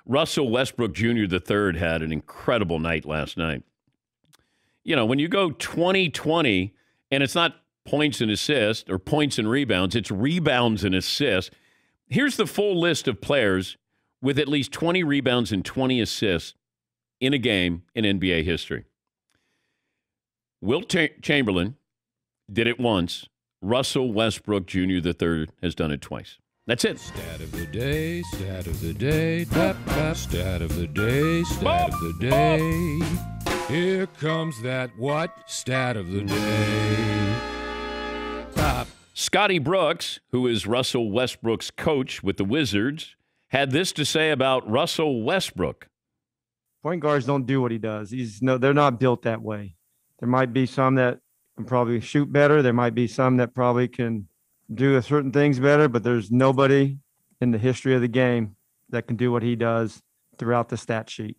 Russell Westbrook Jr. III had an incredible night last night. You know, when you go 20-20, and it's not points and assists or points and rebounds, it's rebounds and assists. Here's the full list of players with at least 20 rebounds and 20 assists in a game in NBA history. Wilt Chamberlain did it once. Russell Westbrook Jr. III has done it twice. That's it. Stat of the day, stat of the day, tap, tap, stat of the day, stat of the day. Here comes that what? Stat of the day. Pop. Scotty Brooks, who is Russell Westbrook's coach with the Wizards, had this to say about Russell Westbrook. Point guards don't do what he does. They're not built that way. There might be some that can probably shoot better. There might be some that probably can do certain things better, but there's nobody in the history of the game that can do what he does throughout the stat sheet.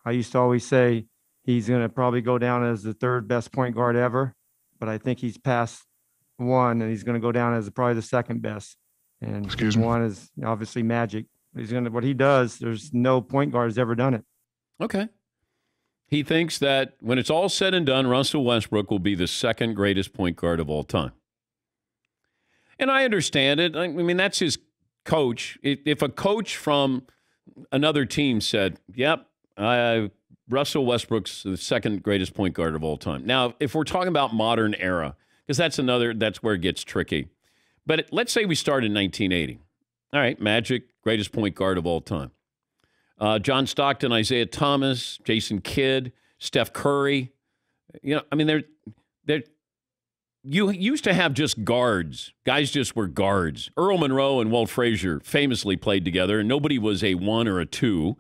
I used to always say he's going to probably go down as the third best point guard ever, but I think he's past one, and he's going to go down as probably the second best. And one is obviously Magic. What he does, there's no point guard has ever done it. Okay. He thinks that when it's all said and done, Russell Westbrook will be the second greatest point guard of all time. And I understand it. I mean, that's his coach. If a coach from another team said, yep, Russell Westbrook's the second greatest point guard of all time. Now, if we're talking about modern era, because that's where it gets tricky. But let's say we start in 1980. All right, Magic, greatest point guard of all time. John Stockton, Isaiah Thomas, Jason Kidd, Steph Curry. You know, I mean, you used to have just guards. Guys just were guards. Earl Monroe and Walt Frazier famously played together, and nobody was a 1 or a 2.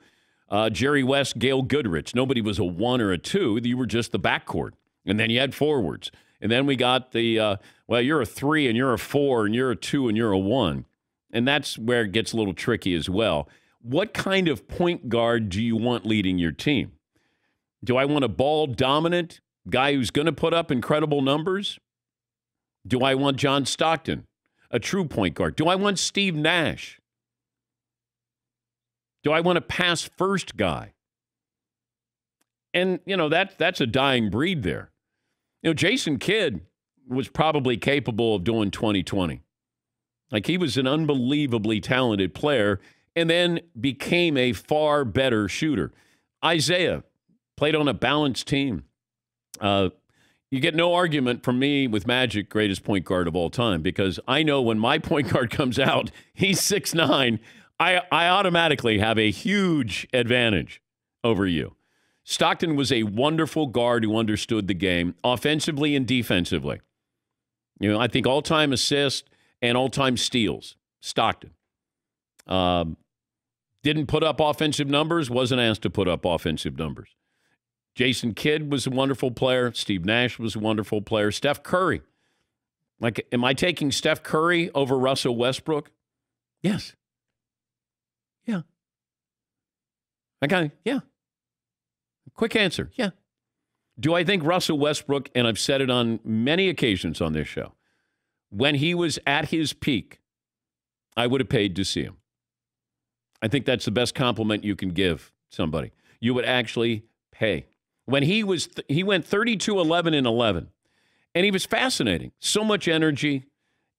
Jerry West, Gail Goodrich. Nobody was a 1 or a 2. You were just the backcourt. And then you had forwards. And then we got the, you're a 3 and you're a 4 and you're a 2 and you're a 1. And that's where it gets a little tricky as well. What kind of point guard do you want leading your team? Do I want a ball-dominant guy who's going to put up incredible numbers? Do I want John Stockton, a true point guard? Do I want Steve Nash? Do I want a pass-first guy? And, you know, that's a dying breed there. You know, Jason Kidd was probably capable of doing 20-20. Like, he was an unbelievably talented player and then became a far better shooter. Isaiah played on a balanced team. You get no argument from me with Magic, greatest point guard of all time, because I know when my point guard comes out, he's 6'9", I automatically have a huge advantage over you. Stockton was a wonderful guard who understood the game offensively and defensively. You know, I think all-time assists and all-time steals, Stockton. Didn't put up offensive numbers, wasn't asked to put up offensive numbers. Jason Kidd was a wonderful player. Steve Nash was a wonderful player. Steph Curry. Like, am I taking Steph Curry over Russell Westbrook? Yes. Yeah. Yeah. Quick answer. Yeah. Do I think Russell Westbrook, and I've said it on many occasions on this show, when he was at his peak, I would have paid to see him. I think that's the best compliment you can give somebody. You would actually pay. When he went 32-11-11, and he was fascinating. So much energy,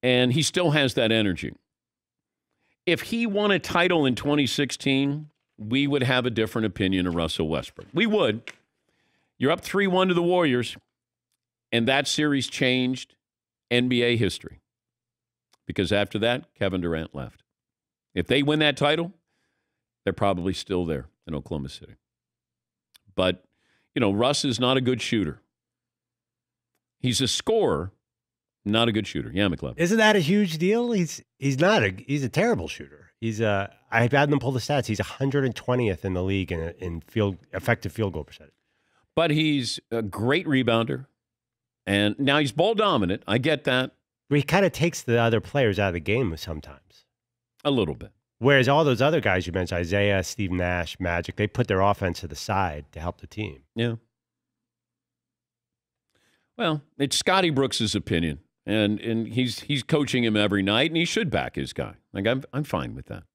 and he still has that energy. If he won a title in 2016, we would have a different opinion of Russell Westbrook. We would. You're up 3-1 to the Warriors, and that series changed NBA history. Because after that, Kevin Durant left. If they win that title, they're probably still there in Oklahoma City. But, you know, Russ is not a good shooter. He's a scorer, not a good shooter. Yeah, McLeod. Isn't that a huge deal? He's a terrible shooter. I've had them pull the stats. He's 120th in the league in effective field goal percentage. But he's a great rebounder. And now he's ball dominant. I get that. He kind of takes the other players out of the game sometimes. A little bit. Whereas all those other guys you mentioned, Isaiah, Steve Nash, Magic, they put their offense to the side to help the team. Yeah. Well, it's Scotty Brooks' opinion. And he's coaching him every night, and he should back his guy. Like, I'm fine with that.